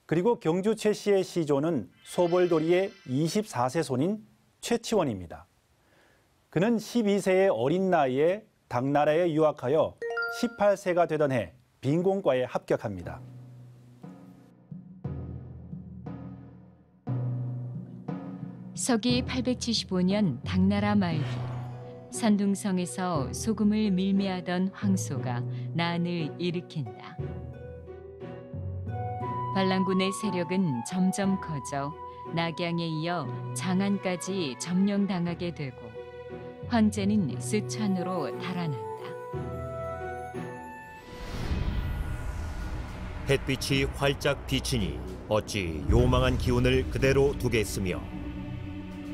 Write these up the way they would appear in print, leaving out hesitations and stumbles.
그리고 경주 최씨의 시조는 소벌도리의 24세 손인 최치원입니다. 그는 12세의 어린 나이에 당나라에 유학하여 18세가 되던 해 빈공과에 합격합니다. 서기 875년 당나라 말기 산둥성에서 소금을 밀매하던 황소가 난을 일으킨다. 반란군의 세력은 점점 커져 낙양에 이어 장안까지 점령당하게 되고 황제는 쓰촨으로 달아난다. 햇빛이 활짝 비치니 어찌 요망한 기운을 그대로 두겠으며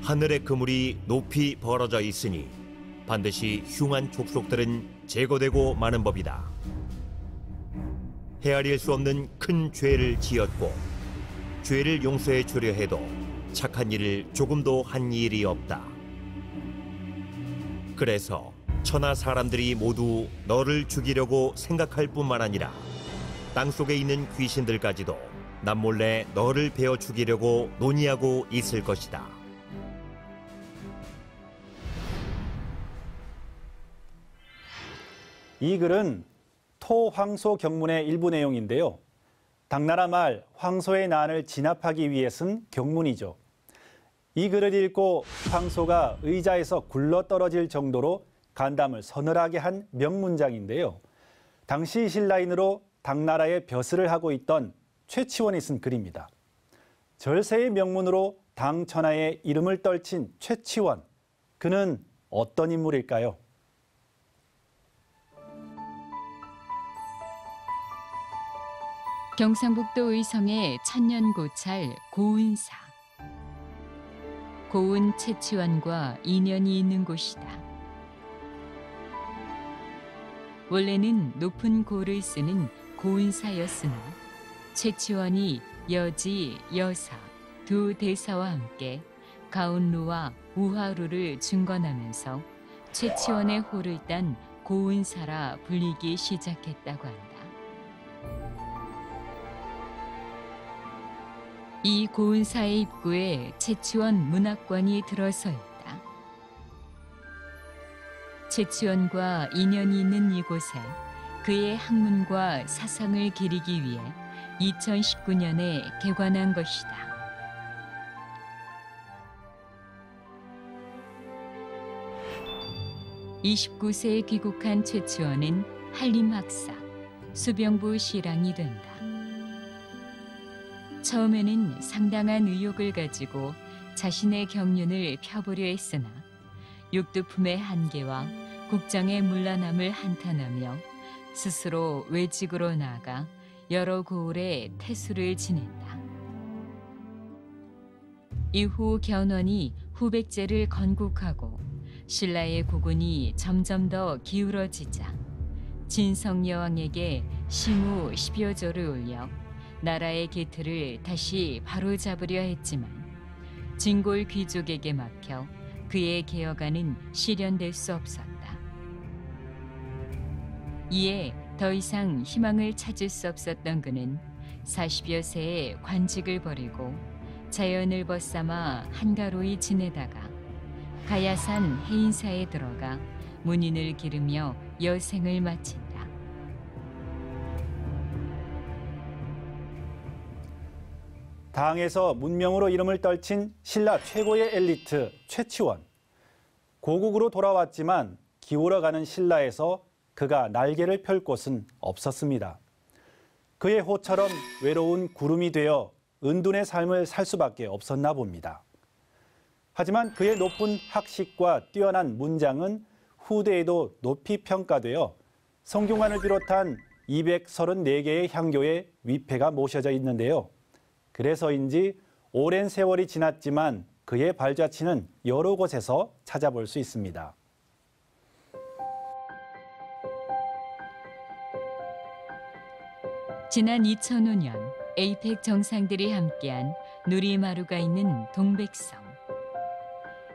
하늘의 그물이 높이 벌어져 있으니 반드시 흉한 족속들은 제거되고 마는 법이다. 헤아릴 수 없는 큰 죄를 지었고 죄를 용서해 주려 해도 착한 일을 조금도 한 일이 없다. 그래서 천하 사람들이 모두 너를 죽이려고 생각할 뿐만 아니라 땅속에 있는 귀신들까지도 남몰래 너를 베어 죽이려고 논의하고 있을 것이다. 이 글은 토황소 경문의 일부 내용인데요. 당나라 말 황소의 난을 진압하기 위해 쓴 경문이죠. 이 글을 읽고 황소가 의자에서 굴러떨어질 정도로 간담을 서늘하게 한 명문장인데요. 당시 신라인으로 당나라의 벼슬을 하고 있던 최치원이 쓴 글입니다. 절세의 명문으로 당 천하의 이름을 떨친 최치원. 그는 어떤 인물일까요? 경상북도 의성의 천년고찰 고은사. 고은 최치원과 인연이 있는 곳이다. 원래는 높은 고를 쓰는 고은사였으나 최치원이 여지, 여사 두 대사와 함께 가운루와 우하루를 중건하면서 최치원의 호를 딴 고은사라 불리기 시작했다고 한다. 이 고은사의 입구에 최치원 문학관이 들어서 있다. 최치원과 인연이 있는 이곳에 그의 학문과 사상을 기리기 위해 2019년에 개관한 것이다. (29세에) 귀국한 최치원은 한림학사, 수병부 실랑이 된다. 처음에는 상당한 의욕을 가지고 자신의 경륜을 펴보려 했으나 육두품의 한계와 국정의 문란함을 한탄하며 스스로 외직으로 나아가 여러 고을에 태수를 지낸다. 이후 견훤이 후백제를 건국하고 신라의 국운이 점점 더 기울어지자 진성여왕에게 시무 10여 조를 올려 나라의 기틀을 다시 바로잡으려 했지만 진골 귀족에게 막혀 그의 개혁안은 실현될 수 없었다. 이에 더 이상 희망을 찾을 수 없었던 그는 40여 세에 관직을 버리고 자연을 벗삼아 한가로이 지내다가 가야산 해인사에 들어가 문인을 기르며 여생을 마친다. 당에서 문명으로 이름을 떨친 신라 최고의 엘리트 최치원. 고국으로 돌아왔지만 기울어가는 신라에서 그가 날개를 펼 곳은 없었습니다. 그의 호처럼 외로운 구름이 되어 은둔의 삶을 살 수밖에 없었나 봅니다. 하지만 그의 높은 학식과 뛰어난 문장은 후대에도 높이 평가되어 성균관을 비롯한 234개의 향교에 위패가 모셔져 있는데요. 그래서인지 오랜 세월이 지났지만 그의 발자취는 여러 곳에서 찾아볼 수 있습니다. 지난 2005년 에이펙 정상들이 함께한 누리마루가 있는 동백섬.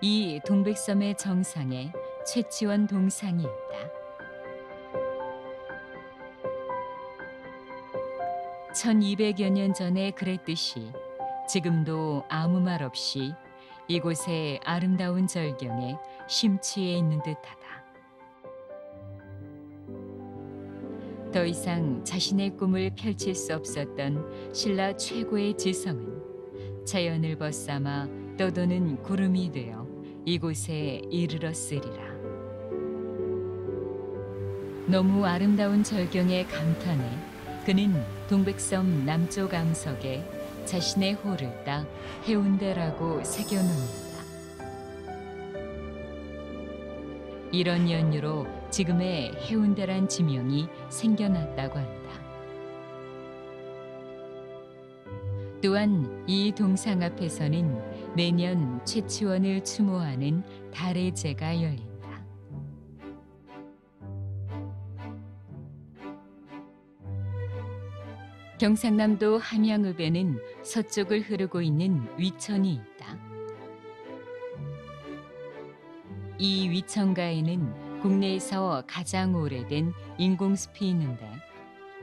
이 동백섬의 정상에 최치원 동상이 있다. 1200여 년 전에 그랬듯이 지금도 아무 말 없이 이곳의 아름다운 절경에 심취해 있는 듯하다. 더 이상 자신의 꿈을 펼칠 수 없었던 신라 최고의 지성은 자연을 벗삼아 떠도는 구름이 되어 이곳에 이르렀으리라. 너무 아름다운 절경에 감탄해 그는 동백섬 남쪽 암석에 자신의 호를 따 해운대라고 새겨놓는다. 이런 연유로 지금의 해운대란 지명이 생겨났다고 한다. 또한 이 동상 앞에서는 매년 최치원을 추모하는 달해제가 열린다. 경상남도 함양읍에는 서쪽을 흐르고 있는 위천이 있다. 이 위천가에는 국내에서 가장 오래된 인공숲이 있는데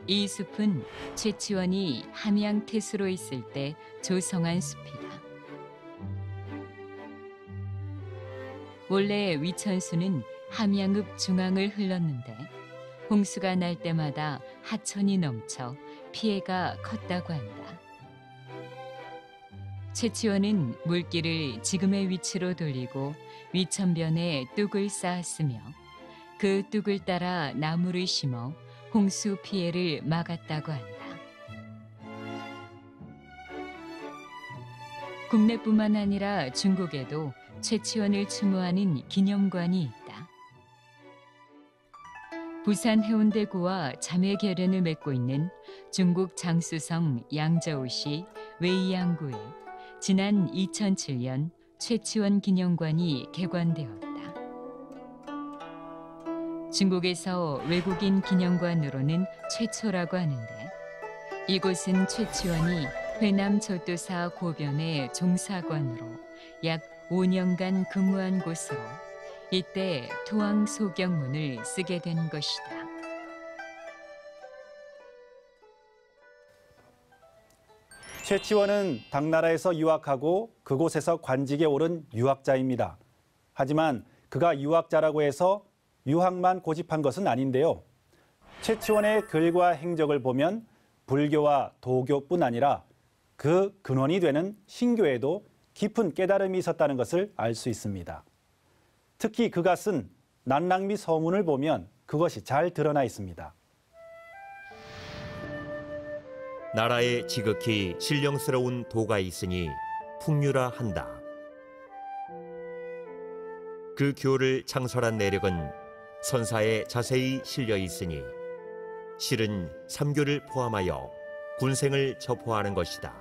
이 숲은 최치원이 함양 태수로 있을 때 조성한 숲이다. 원래 위천수는 함양읍 중앙을 흘렀는데 홍수가 날 때마다 하천이 넘쳐 피해가 컸다고 한다. 최치원은 물길을 지금의 위치로 돌리고 위천변에 뚝을 쌓았으며 그 뚝을 따라 나무를 심어 홍수 피해를 막았다고 한다. 국내뿐만 아니라 중국에도 최치원을 추모하는 기념관이 있다. 부산 해운대구와 자매 결연을 맺고 있는 중국 장수성 양저우시 웨이양구에 지난 2007년 최치원 기념관이 개관되었다. 중국에서 외국인 기념관으로는 최초라고 하는데 이곳은 최치원이 회남 절도사 고변의 종사관으로 약 5년간 근무한 곳으로 이때 토왕 소경문을 쓰게 된 것이다. 최치원은 당나라에서 유학하고 그곳에서 관직에 오른 유학자입니다. 하지만 그가 유학자라고 해서 유학만 고집한 것은 아닌데요. 최치원의 글과 행적을 보면 불교와 도교뿐 아니라 그 근원이 되는 신교에도 깊은 깨달음이 있었다는 것을 알 수 있습니다. 특히 그가 쓴 난랑미 서문을 보면 그것이 잘 드러나 있습니다. 나라에 지극히 신령스러운 도가 있으니 풍류라 한다. 그 교를 창설한 내력은 선사에 자세히 실려 있으니 실은 삼교를 포함하여 군생을 접호하는 것이다.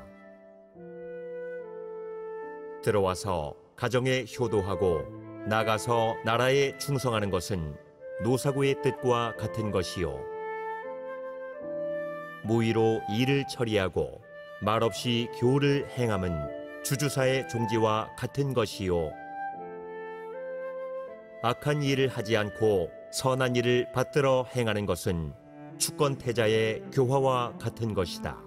들어와서 가정에 효도하고 나가서 나라에 충성하는 것은 노사구의 뜻과 같은 것이요. 무의로 일을 처리하고 말없이 교를 행함은 주주사의 종지와 같은 것이요. 악한 일을 하지 않고 선한 일을 받들어 행하는 것은 주권태자의 교화와 같은 것이다.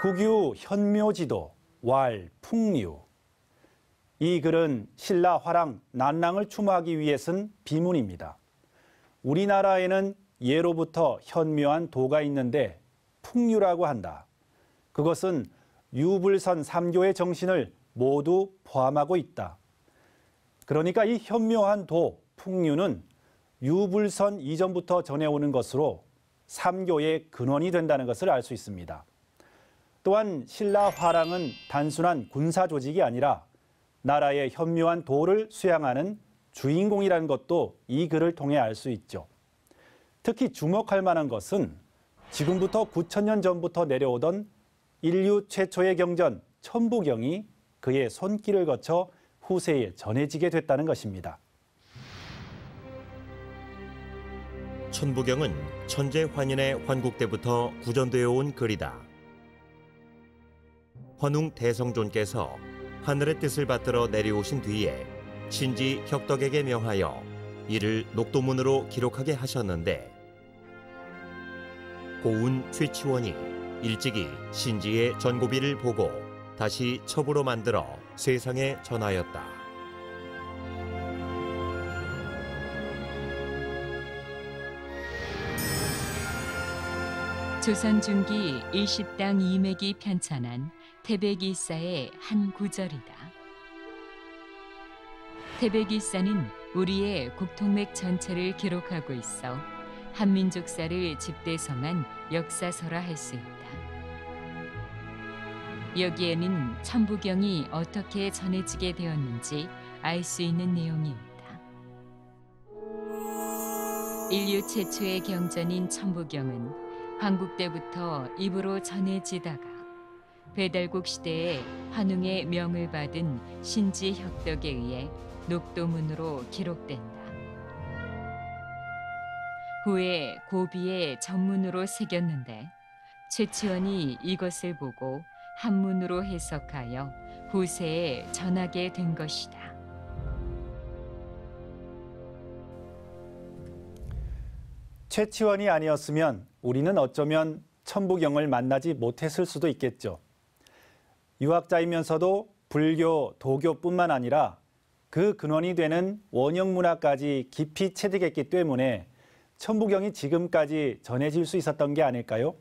국유 현묘지도 왈 풍류. 이 글은 신라 화랑 난랑을 추모하기 위해 쓴 비문입니다. 우리나라에는 예로부터 현묘한 도가 있는데 풍류라고 한다. 그것은 유불선 3교의 정신을 모두 포함하고 있다. 그러니까 이 현묘한 도, 풍류는 유불선 이전부터 전해오는 것으로 3교의 근원이 된다는 것을 알 수 있습니다. 또한 신라 화랑은 단순한 군사 조직이 아니라 나라의 현묘한 도를 수양하는 주인공이라는 것도 이 글을 통해 알 수 있죠. 특히 주목할 만한 것은 지금부터 9,000년 전부터 내려오던 인류 최초의 경전 천부경이 그의 손길을 거쳐 후세에 전해지게 됐다는 것입니다. 천부경은 천재 환인의 환국 때부터 구전되어 온 글이다. 환웅 대성존께서 하늘의 뜻을 받들어 내려오신 뒤에 신지 혁덕에게 명하여 이를 녹도문으로 기록하게 하셨는데 고운 최치원이 일찍이 신지의 전고비를 보고 다시 첩으로 만들어 세상에 전하였다. 조선 중기 일십당 이맥이 편찬한 태백일사의 한 구절이다. 태백일사는 우리의 국통맥 전체를 기록하고 있어 한민족사를 집대성한 역사서라 할 수 있다. 여기에는 천부경이 어떻게 전해지게 되었는지 알 수 있는 내용이 있다. 인류 최초의 경전인 천부경은 황국 때부터 입으로 전해지다가 배달국 시대에 환웅의 명을 받은 신지 혁덕에 의해 녹도문으로 기록된다. 후에 고비에 전문으로 새겼는데 최치원이 이것을 보고 한문으로 해석하여 후세에 전하게 된 것이다. 최치원이 아니었으면 우리는 어쩌면 천부경을 만나지 못했을 수도 있겠죠. 유학자이면서도 불교, 도교뿐만 아니라 그 근원이 되는 원형문화까지 깊이 체득했기 때문에 천부경이 지금까지 전해질 수 있었던 게 아닐까요?